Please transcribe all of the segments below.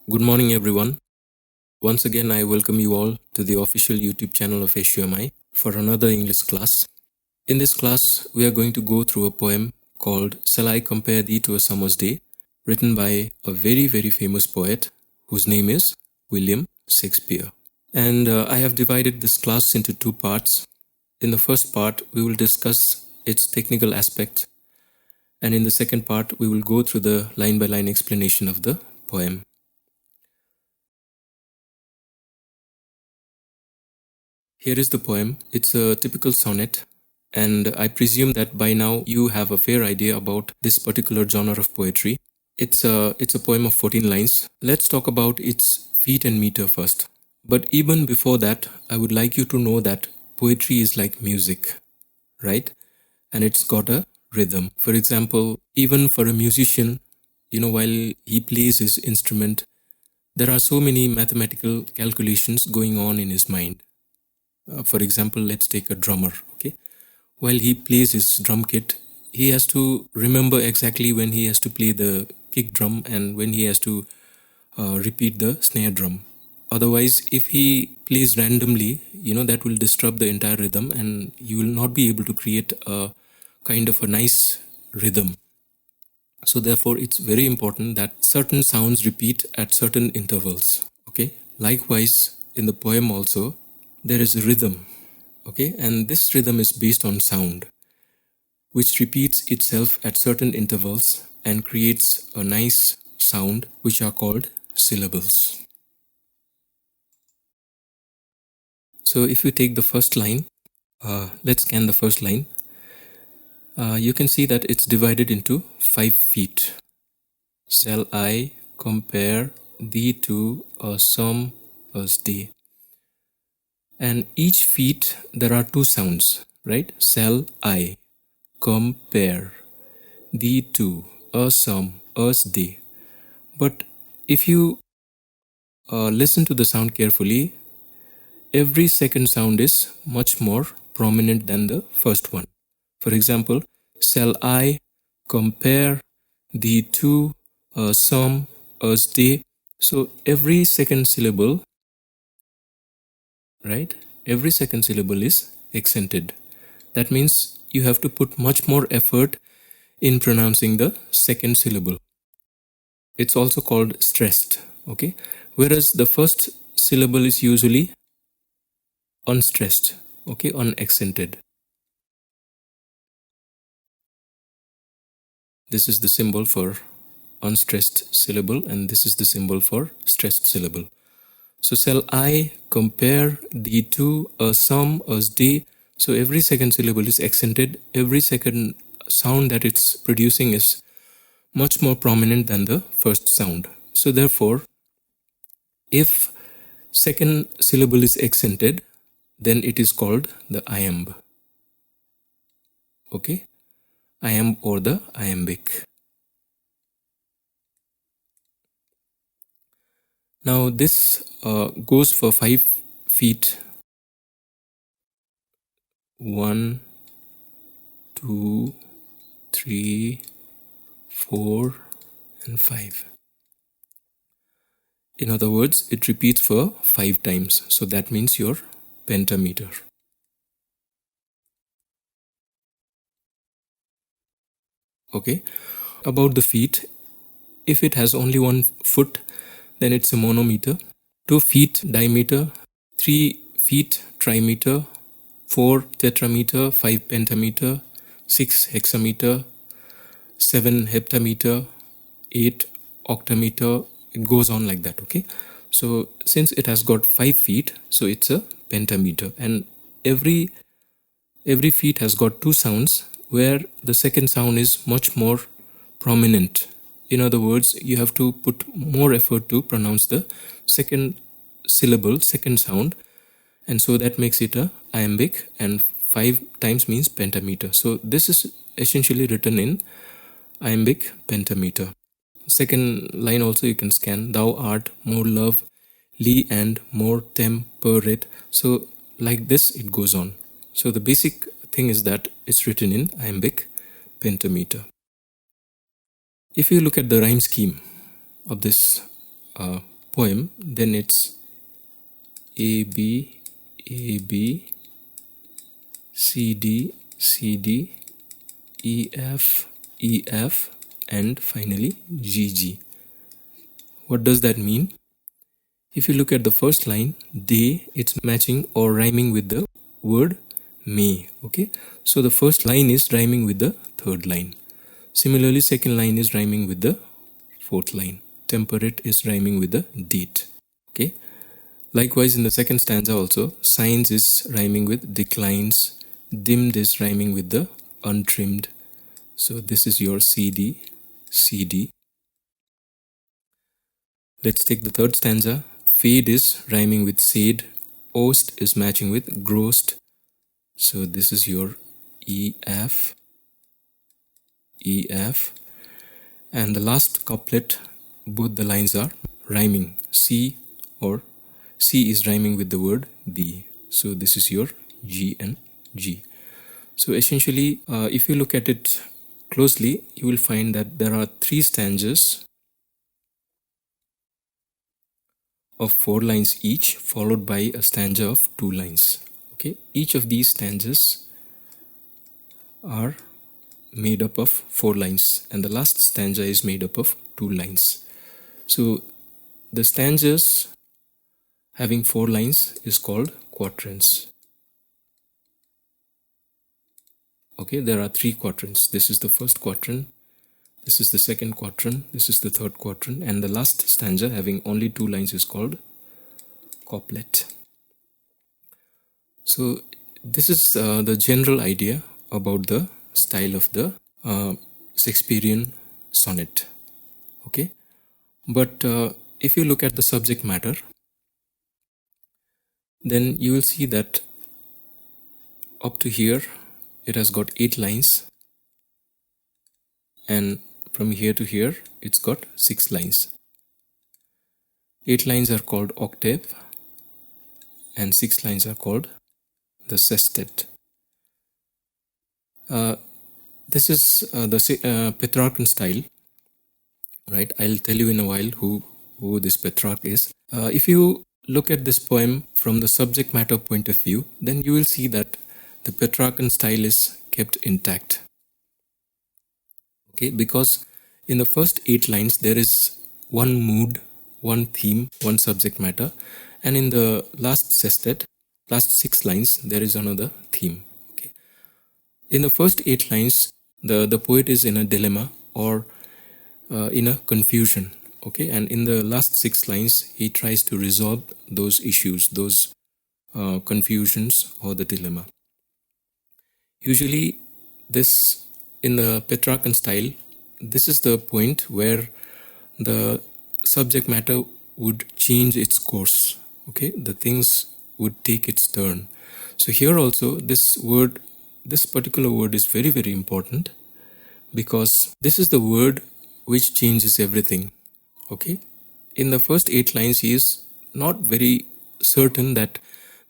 Good morning, everyone. Once again, I welcome you all to the official YouTube channel of S.U.M.I for another English class. In this class, we are going to go through a poem called Shall I Compare Thee to a Summer's Day, written by a very, very famous poet whose name is William Shakespeare. And I have divided this class into two parts. In the first part, we will discuss its technical aspect, and in the second part, we will go through the line-by-line explanation of the poem. Here is the poem. It's a typical sonnet, and I presume that by now you have a fair idea about this particular genre of poetry. It's a poem of 14 lines. Let's talk about its feet and meter first. But even before that, I would like you to know that poetry is like music, right? And it's got a rhythm. For example, even for a musician, while he plays his instrument, there are so many mathematical calculations going on in his mind. For example, let's take a drummer, okay? While he plays his drum kit, he has to remember exactly when he has to play the kick drum and when he has to repeat the snare drum. Otherwise, if he plays randomly, that will disturb the entire rhythm and you will not be able to create a kind of a nice rhythm. So therefore, it's very important that certain sounds repeat at certain intervals, okay? Likewise, in the poem also, there is a rhythm, okay? And this rhythm is based on sound, which repeats itself at certain intervals and creates a nice sound, which are called syllables. So if you take the first line, let's scan the first line. You can see that it's divided into 5 feet. Shall I compare thee to a summer's day? And each feet there are 2 sounds, right? Shall I compare thee to a summer's day? But if you listen to the sound carefully, every second sound is much more prominent than the first one. For example, shall I compare thee to a summer's day? So every second syllable, right? Every second syllable is accented. That means you have to put much more effort in pronouncing the second syllable. It's also called stressed, okay? Whereas the first syllable is usually unstressed, okay, unaccented. This is the symbol for unstressed syllable and this is the symbol for stressed syllable. So shall I compare thee to a summer's day? So every second syllable is accented. Every second sound that it's producing is much more prominent than the first sound. So therefore, if second syllable is accented, then it is called the iamb. Okay? Iamb or the iambic. Now this goes for 5 feet. 1, 2, 3, 4, and 5. In other words, it repeats for 5 times. So that means your pentameter. Okay. About the feet, if it has only 1 foot, then it's a monometer. 2 feet diameter, 3 feet trimeter, 4 tetrameter, 5 pentameter, 6 hexameter, 7 heptameter, 8 octameter. It goes on like that, okay? So since it has got 5 feet, so it's a pentameter, and every feet has got 2 sounds where the second sound is much more prominent. In other words, you have to put more effort to pronounce the second syllable, second sound, and so that makes it a iambic, and 5 times means pentameter. So this is essentially written in iambic pentameter. Second line also you can scan. Thou art more lovely and more temperate. So like this it goes on. So the basic thing is that it's written in iambic pentameter. If you look at the rhyme scheme of this poem, then it's A B A B C D C D E F E F and finally G G. What does that mean? If you look at the first line, day, it's matching or rhyming with the word may. Okay, so the first line is rhyming with the third line. Similarly, second line is rhyming with the fourth line. Temperate is rhyming with the date. Okay, likewise in the second stanza also, signs is rhyming with declines, dimmed is rhyming with the untrimmed. So this is your CD, CD. Let's take the third stanza. Fade is rhyming with sade, oast is matching with grossed. So this is your EF, EF. And the last couplet, both the lines are rhyming. C or C is rhyming with the word the. So this is your G and G. So essentially, if you look at it closely, you will find that there are 3 stanzas of 4 lines each, followed by a stanza of 2 lines. Okay, each of these stanzas are made up of 4 lines, and the last stanza is made up of 2 lines. So the stanzas having 4 lines is called quatrains. Okay, there are 3 quatrains. This is the first quatrain, this is the second quatrain, this is the third quatrain, and the last stanza having only 2 lines is called couplet. So this is the general idea about the style of the Shakespearean sonnet. Okay, but if you look at the subject matter, then you will see that up to here it has got 8 lines, and from here to here it's got 6 lines. 8 lines are called octave and 6 lines are called the sestet. This is the Petrarchan style, right? I'll tell you in a while who this Petrarch is. If you look at this poem from the subject matter point of view, then you will see that the Petrarchan style is kept intact. Okay, because in the first 8 lines there is one mood, one theme, one subject matter, and in the last sestet, last 6 lines, there is another theme. Okay, in the first 8 lines, the poet is in a dilemma or in a confusion. Okay, and in the last 6 lines, he tries to resolve those issues, those confusions or the dilemma. Usually, this in the Petrarchan style, this is the point where the subject matter would change its course. Okay, the things would take its turn. So here also, this particular word is very, very important, because this is the word which changes everything. Okay, in the first 8 lines, he is not very certain that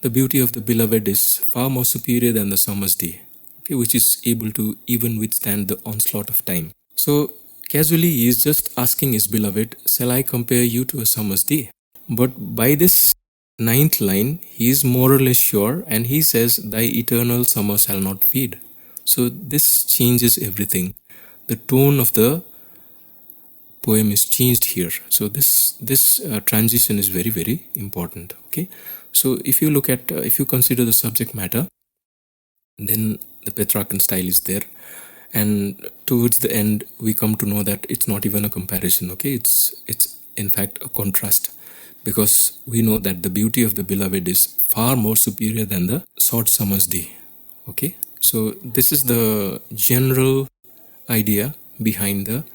the beauty of the beloved is far more superior than the summer's day. Okay, which is able to even withstand the onslaught of time. So casually he is just asking his beloved, shall I compare you to a summer's day? But by this 9th line, he is more or less sure, and he says, thy eternal summer shall not fade. So this changes everything. The tone of the poem is changed here. So this transition is very, very important. Okay, so if you look at if you consider the subject matter, then the Petrarchan style is there, and towards the end we come to know that it's not even a comparison. Okay, it's in fact a contrast, because we know that the beauty of the beloved is far more superior than the short summer's day. Okay, so this is the general idea behind the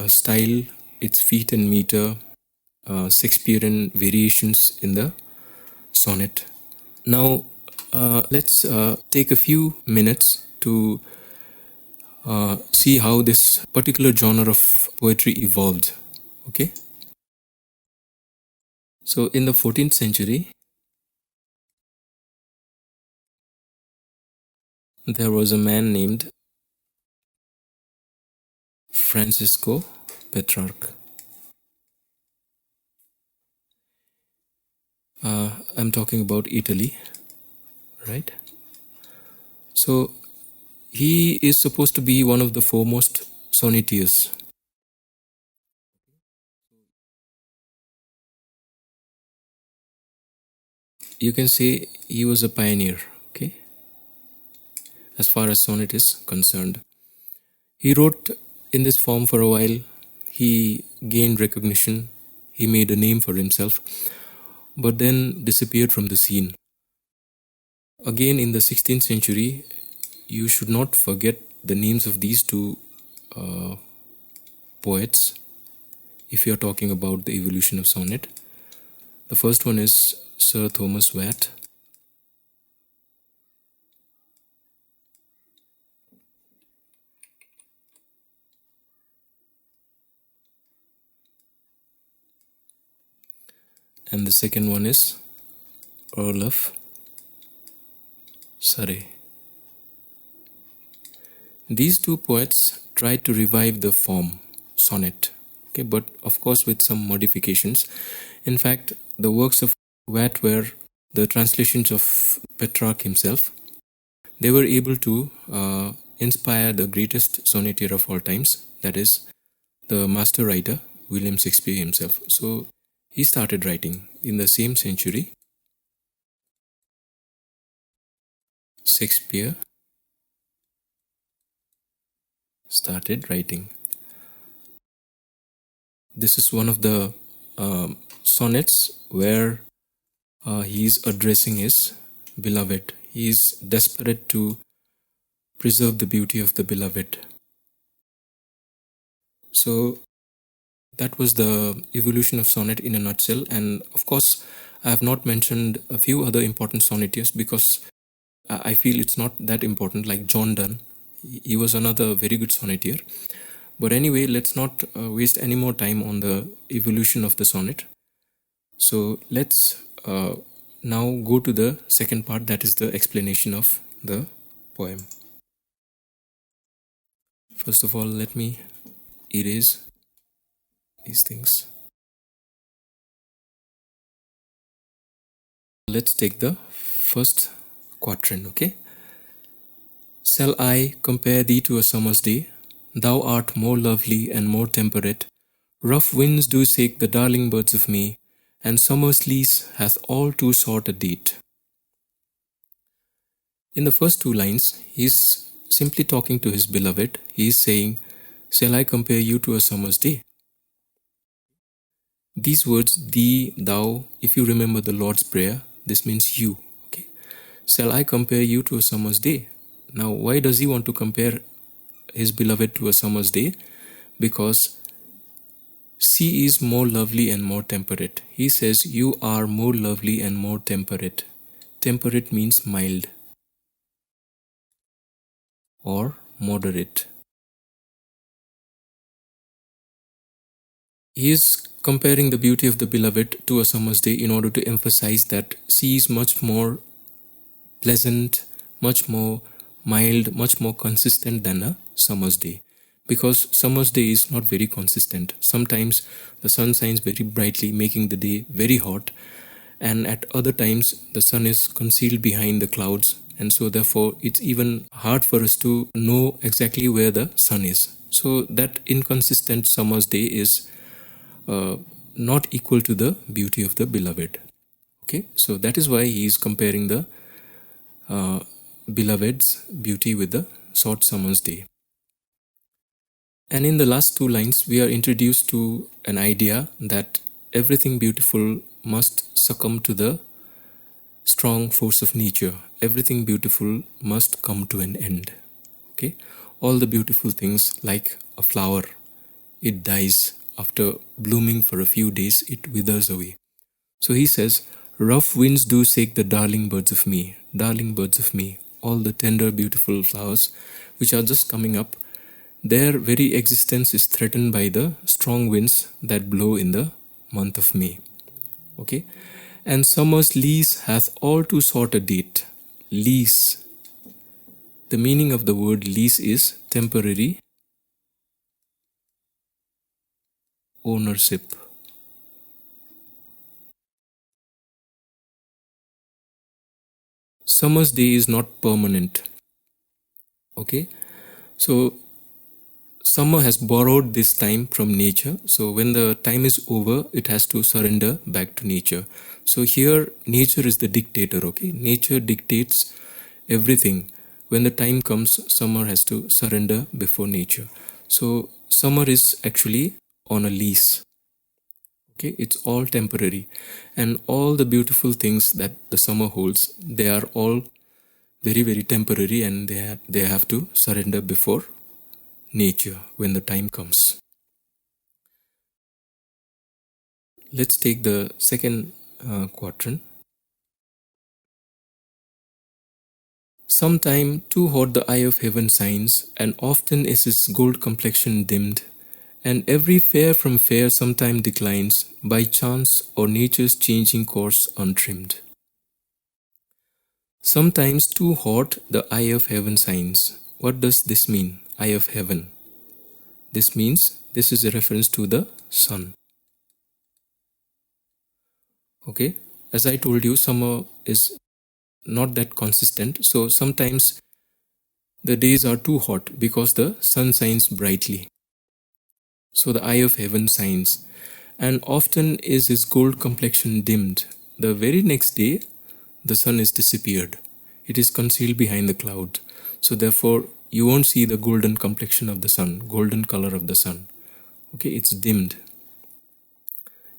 style, its feet and meter, Shakespearean variations in the sonnet. Now, let's take a few minutes to see how this particular genre of poetry evolved. Okay, so in the 14th century, there was a man named Francisco Petrarch. I'm talking about Italy, right? So he is supposed to be one of the foremost sonneteers. You can say he was a pioneer, okay, as far as sonnet is concerned. He wrote in this form for a while, he gained recognition, he made a name for himself, but then disappeared from the scene. Again, in the 16th century, you should not forget the names of these two uh, poets if you're talking about the evolution of sonnet. The first one is Sir Thomas Watt, and the second one is Earl of Surrey. These two poets tried to revive the form sonnet, okay, but of course with some modifications. In fact, the works of Watt were the translations of Petrarch himself. They were able to inspire the greatest sonneteer of all times, that is, the master writer William Shakespeare himself. So he started writing in the same century. Shakespeare started writing. This is one of the sonnets where he is addressing his beloved. He is desperate to preserve the beauty of the beloved. So that was the evolution of sonnet in a nutshell. And of course, I have not mentioned a few other important sonnetiers because I feel it's not that important, like John Donne. He was another very good sonneteer. But anyway, let's not waste any more time on the evolution of the sonnet. So let's now go to the second part, that is the explanation of the poem. First of all, let me erase these things. Let's take the first quatrain, okay? Shall I compare thee to a summer's day? Thou art more lovely and more temperate. Rough winds do shake the darling birds of me, and summer's lease hath all too short a date. In the first two lines, he is simply talking to his beloved. He is saying, shall I compare you to a summer's day? These words, thee, thou, if you remember the Lord's Prayer, this means you. Okay. Shall I compare you to a summer's day? Now, why does he want to compare his beloved to a summer's day? Because she is more lovely and more temperate. He says, you are more lovely and more temperate. Temperate means mild or moderate. He is comparing the beauty of the beloved to a summer's day in order to emphasize that she is much more pleasant, much more mild, much more consistent than a summer's day. Because summer's day is not very consistent. Sometimes the sun shines very brightly, making the day very hot, and at other times the sun is concealed behind the clouds, and so therefore it's even hard for us to know exactly where the sun is. So that inconsistent summer's day is uh, not equal to the beauty of the beloved. Okay, so that is why he is comparing the uh, beloved's beauty with the short summer's day. And in the last two lines, we are introduced to an idea that everything beautiful must succumb to the strong force of nature. Everything beautiful must come to an end. Okay, all the beautiful things, like a flower, it dies after blooming for a few days, it withers away. So he says, rough winds do shake the darling birds of me, darling birds of me, all the tender, beautiful flowers which are just coming up. Their very existence is threatened by the strong winds that blow in the month of May. Okay? And summer's lease hath all too short a date. Lease. The meaning of the word lease is temporary ownership. summer's day is not permanent. Okay, so summer has borrowed this time from nature. So when the time is over, it has to surrender back to nature. So here, nature is the dictator. Okay, nature dictates everything. When the time comes, summer has to surrender before nature. So summer is actually on a lease. Okay, it's all temporary, and all the beautiful things that the summer holds, they are all very, very temporary, and they have to surrender before nature when the time comes. Let's take the second quadrant. Sometime too hot the eye of heaven shines, and often is his gold complexion dimmed, and every fair from fair sometime declines, by chance or nature's changing course untrimmed. Sometimes too hot the eye of heaven shines. What does this mean? Eye of heaven. This means this is a reference to the sun. Okay, as I told you, summer is not that consistent. So sometimes the days are too hot because the sun shines brightly. So the eye of heaven shines, and often is his gold complexion dimmed. The very next day, the sun is disappeared. It is concealed behind the cloud. So therefore, you won't see the golden complexion of the sun, golden color of the sun. Okay, it's dimmed.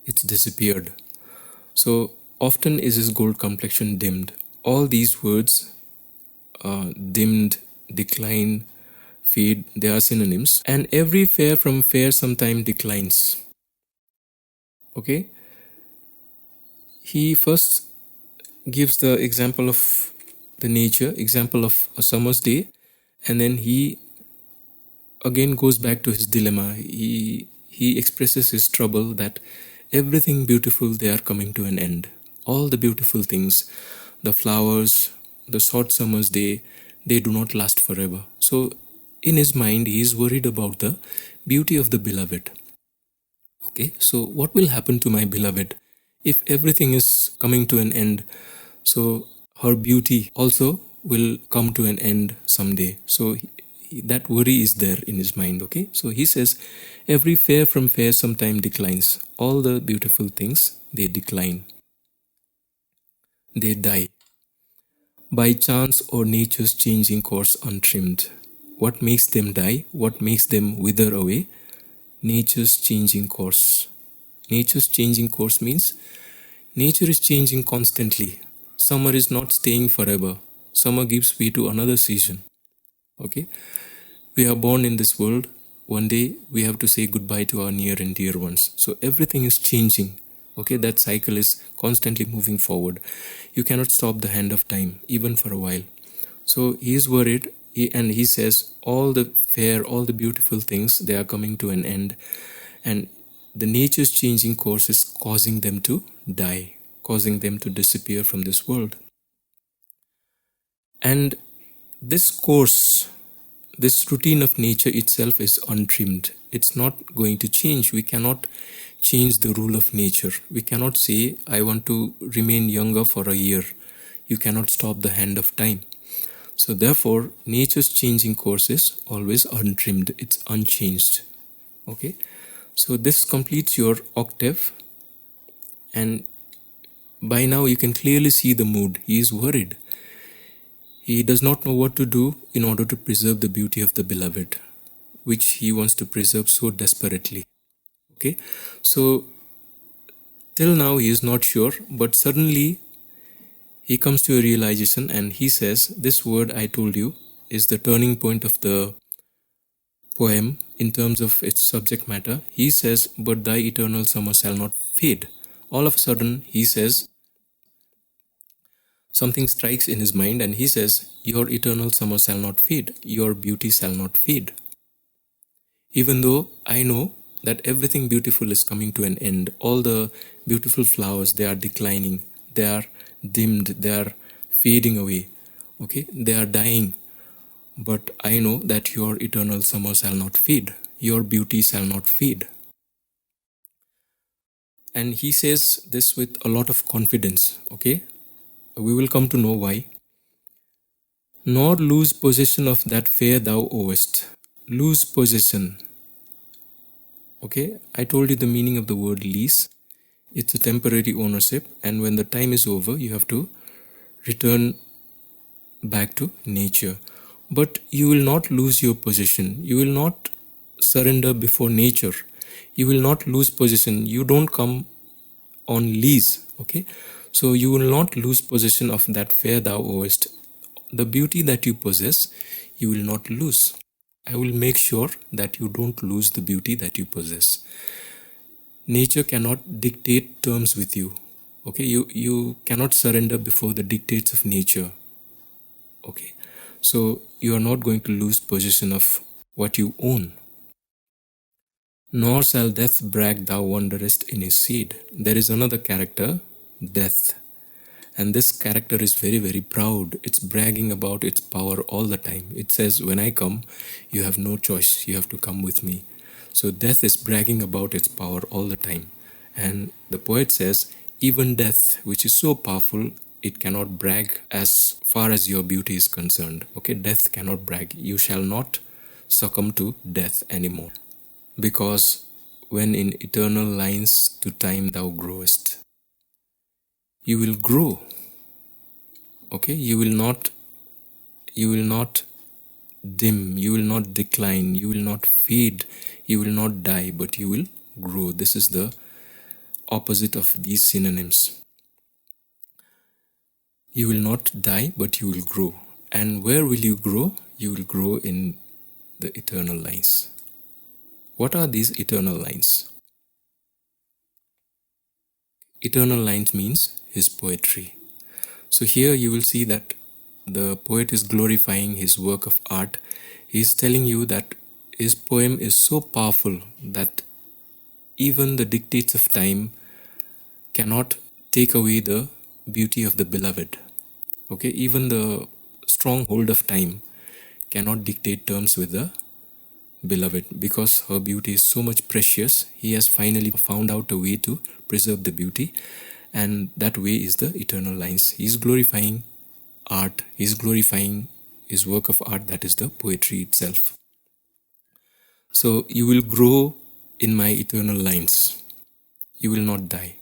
It's disappeared. So often is his gold complexion dimmed. All these words, dimmed, decline, fade, they are synonyms. And every fair from fair sometime declines. Okay, he first gives the example of the nature, example of a summer's day, and then he again goes back to his dilemma. He expresses his trouble that everything beautiful, they are coming to an end. All the beautiful things, the flowers, the short summer's day, they do not last forever. So in his mind, he is worried about the beauty of the beloved. Okay, so what will happen to my beloved if everything is coming to an end? So her beauty also will come to an end someday. So that worry is there in his mind. Okay, so he says, every fair from fair sometime declines. All the beautiful things, they decline, they die, by chance or nature's changing course untrimmed. What makes them die? What makes them wither away? Nature's changing course. Nature's changing course means nature is changing constantly. Summer is not staying forever. Summer gives way to another season. Okay, we are born in this world. One day we have to say goodbye to our near and dear ones. So everything is changing. Okay, that cycle is constantly moving forward. You cannot stop the hand of time, even for a while. So he is worried, and he says, all the fair, all the beautiful things, they are coming to an end. And the nature's changing course is causing them to die, causing them to disappear from this world. And this course, this routine of nature itself is untrimmed. It's not going to change. We cannot change the rule of nature. We cannot say, I want to remain younger for a year. You cannot stop the hand of time. So therefore, nature's changing course is always untrimmed. It's unchanged. Okay. So this completes your octave. And by now you can clearly see the mood. He is worried. He does not know what to do in order to preserve the beauty of the beloved, which he wants to preserve so desperately. Okay, so till now he is not sure, but suddenly he comes to a realization and he says, this word I told you is the turning point of the poem in terms of its subject matter. He says, but thy eternal summer shall not fade. All of a sudden he says, something strikes in his mind and he says, your eternal summer shall not fade, your beauty shall not fade. Even though I know that everything beautiful is coming to an end, all the beautiful flowers, they are declining, they are dimmed, they are fading away, okay, they are dying. But I know that your eternal summer shall not fade, your beauty shall not fade. And he says this with a lot of confidence, okay? We will come to know why. Nor lose possession of that fair thou owest. Lose possession. Okay, I told you the meaning of the word lease. It's a temporary ownership, and when the time is over, you have to return back to nature. But you will not lose your possession. You will not surrender before nature. You will not lose possession. You don't come on lease. Okay, so you will not lose possession of that fair thou owest. The beauty that you possess, you will not lose. I will make sure that you don't lose the beauty that you possess. Nature cannot dictate terms with you. Okay, you cannot surrender before the dictates of nature. Okay, so you are not going to lose possession of what you own. Nor shall death brag thou wanderest in his seed. There is another character, death. And this character is very, very proud. It's bragging about its power all the time. It says, when I come, you have no choice. You have to come with me. So death is bragging about its power all the time. And the poet says, even death, which is so powerful, it cannot brag as far as your beauty is concerned. Okay, death cannot brag. You shall not succumb to death anymore. Because when in eternal lines to time thou growest, you will grow. Okay, you will not dim, you will not decline, you will not fade, you will not die, but you will grow. This is the opposite of these synonyms. You will not die, but you will grow. And where will you grow? You will grow in the eternal lines. What are these eternal lines? Eternal lines means his poetry. So here you will see that the poet is glorifying his work of art. He is telling you that his poem is so powerful that even the dictates of time cannot take away the beauty of the beloved. Okay, even the stronghold of time cannot dictate terms with the beloved, because her beauty is so much precious. He has finally found out a way to preserve the beauty, and that way is the eternal lines. He is glorifying art, he is glorifying his work of art, that is the poetry itself. So you will grow in my eternal lines. You will not die.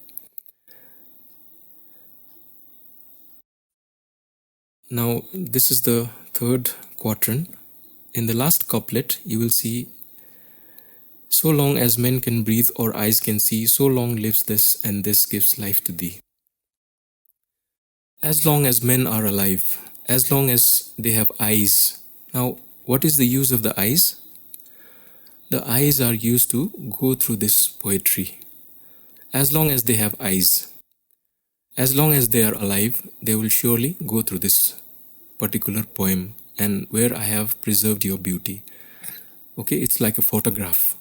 Now this is the third quatrain. In the last couplet you will see, so long as men can breathe or eyes can see, so long lives this, and this gives life to thee. As long as men are alive, as long as they have eyes. Now, what is the use of the eyes? The eyes are used to go through this poetry. As long as they have eyes, as long as they are alive, they will surely go through this particular poem, and where I have preserved your beauty. Okay, it's like a photograph.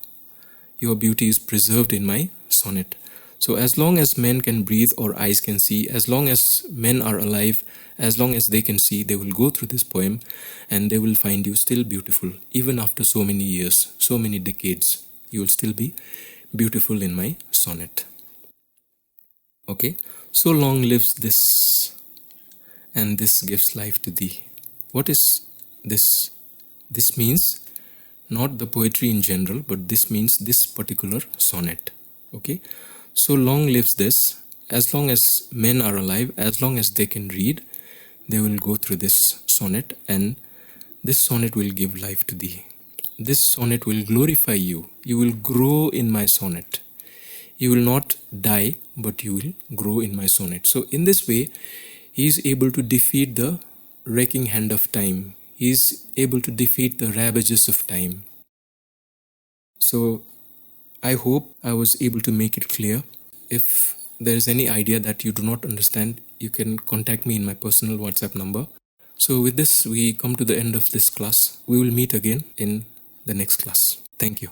Your beauty is preserved in my sonnet. So as long as men can breathe or eyes can see, as long as men are alive, as long as they can see, they will go through this poem and they will find you still beautiful. Even after so many years, so many decades, you will still be beautiful in my sonnet. Okay, so long lives this, and this gives life to thee. What is this? This means not the poetry in general, but this means this particular sonnet. Okay, so long lives this. As long as men are alive, as long as they can read, they will go through this sonnet, and this sonnet will give life to thee. This sonnet will glorify you. You will grow in my sonnet. You will not die, but you will grow in my sonnet. So in this way, he is able to defeat the wrecking hand of time. He is able to defeat the ravages of time. So I hope I was able to make it clear. If there is any idea that you do not understand, you can contact me in my personal WhatsApp number. So with this, we come to the end of this class. We will meet again in the next class. Thank you.